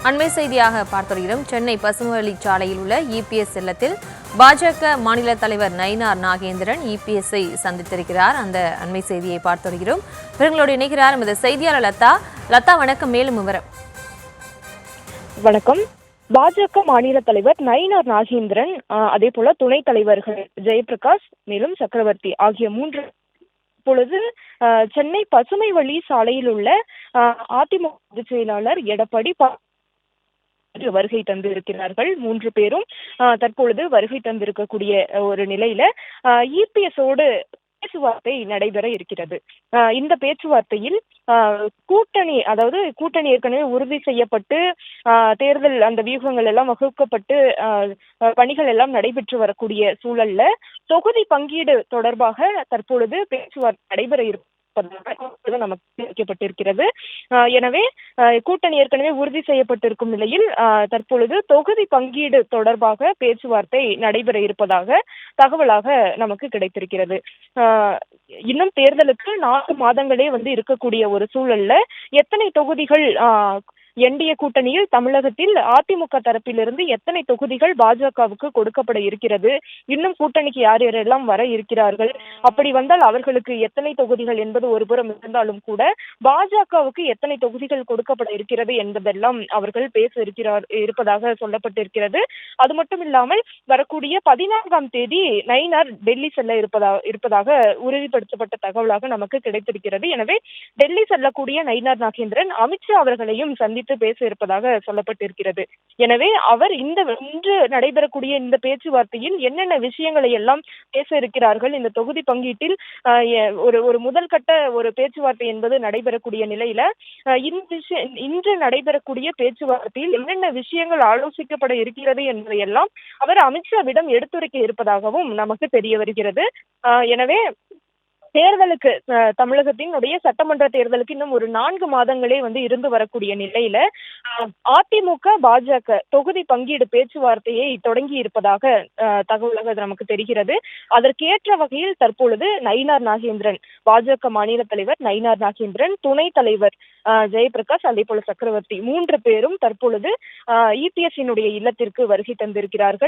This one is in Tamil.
அண்மை செய்தியாக பார்த்துள்ளோம். சென்னை பசுமைவழிச்சாலையில் உள்ள இபிஎஸ் இல்லத்தில் பாஜக மாநில தலைவர் நயினார் நாகேந்திரன் இபிஎஸ்ஐ சந்தித்திருக்கிறார். அந்த அண்மை செய்தியை பார்த்துள்ளோம். இவர்களோடு இணைகிறார் நமது செய்தியாளர் லதா. லதா, வணக்கம். மேலும் விவரம். வணக்கம். பாஜக மாநில தலைவர் நயினார் நாகேந்திரன், அதே போல துணைத் தலைவர்கள் ஜெயபிரகாஷ் மேலும் சக்கரவர்த்தி ஆகிய மூன்று பொழுது சென்னை பசுமை வழி சாலையில் உள்ள அதிமுக பொதுச் செயலாளர் எடப்பாடி வருகை தந்து இருக்கிறார்கள். மூன்று பேரும் தற்பொழுது வருகை தந்திருக்கக்கூடிய ஒரு நிலையில இபிஎஸோடு பேச்சுவார்த்தை நடைபெற இருக்கிறது. இந்த பேச்சுவார்த்தையில் கூட்டணி ஏற்கனவே உறுதி செய்யப்பட்டு தேர்தல் அந்த வியூகங்கள் எல்லாம் வகுக்கப்பட்டு பணிகள் எல்லாம் நடைபெற்று வரக்கூடிய சூழல்ல தொகுதி பங்கீடு தொடர்பாக தற்பொழுது பேச்சுவார்த்தை நடைபெற நமக்கு தெரிவிக்கப்பட்டிருக்கிறது. எனவே கூட்டணி ஏற்கனவே உறுதி செய்யப்பட்டிருக்கும் நிலையில் தற்பொழுது தொகுதி பங்கீடு தொடர்பாக பேச்சுவார்த்தை நடைபெற இருப்பதாக தகவலாக நமக்கு கிடைத்திருக்கிறது. இன்னும் தேர்தலுக்கு 4 மாதங்களே இருக்கக்கூடிய ஒரு சூழல்ல எத்தனை தொகுதிகள் என்டிஏ கூட்டணியில் தமிழகத்தில் அதிமுக தரப்பிலிருந்து எத்தனை தொகுதிகள் பாஜகவுக்கு கொடுக்கப்பட இருக்கிறது, இன்னும் கூட்டணிக்கு யார் யாரெல்லாம் வர இருக்கிறார்கள், அப்படி வந்தால் அவர்களுக்கு எத்தனை தொகுதிகள் என்பது ஒருபுறம் இருந்தாலும் கூட பாஜகவுக்கு எத்தனை தொகுதிகள் கொடுக்கப்பட இருக்கிறது என்பதெல்லாம் அவர்கள் பேச இருப்பதாக சொல்லப்பட்டிருக்கிறது. அது மட்டும் இல்லாமல் வரக்கூடிய 14ஆம் தேதி நயினார் டெல்லி செல்ல இருப்பதாக உறுதிப்படுத்தப்பட்ட தகவலாக நமக்கு கிடைத்திருக்கிறது. எனவே டெல்லி செல்லக்கூடிய நயினார் நாகேந்திரன் அமித்ஷா அவர்களையும் சந்தித்து பேச இருப்பதாக சொல்லப்பட்டிருக்கிறது. எனவே அவர் இன்று நடைபெறக்கூடிய இந்த பேச்சுவார்த்தையில் என்னென்ன விஷயங்களை எல்லாம் பேச இருக்கிறார்கள், இந்த தொகுதி பங்கீட்டில் ஒரு முதல் கட்ட ஒரு பேச்சுவார்த்தை என்பது நடைபெறக்கூடிய நிலையில இன்று நடைபெறக்கூடிய பேச்சுவார்த்தையில் என்னென்ன விஷயங்கள் ஆலோசிக்கப்பட இருக்கிறது என்பதையெல்லாம் அவர் அமித்ஷாவிடம் எடுத்துரைக்க இருப்பதாகவும் நமக்கு தெரிய வருகிறது. எனவே தேர்தலுக்கு தமிழகத்தினுடைய சட்டமன்ற தேர்தலுக்கு இன்னும் ஒரு 4 மாதங்களே இருந்து வரக்கூடிய நிலையில அதிமுக பாஜக தொகுதி பங்கீடு பேச்சுவார்த்தையை தொடங்கி இருப்பதாக தகவலாக நமக்கு தெரிகிறது. அதற்கேற்ற வகையில் தற்பொழுது நயினார் நாகேந்திரன், பாஜக மாநில தலைவர் நயினார் நாகேந்திரன், துணைத் தலைவர் ஜெயபிரகாஷ், அதே போல சக்கரவர்த்தி 3 பேரும் தற்பொழுது இபிஎஸ் இல்லத்திற்கு வருகை தந்திருக்கிறார்கள்.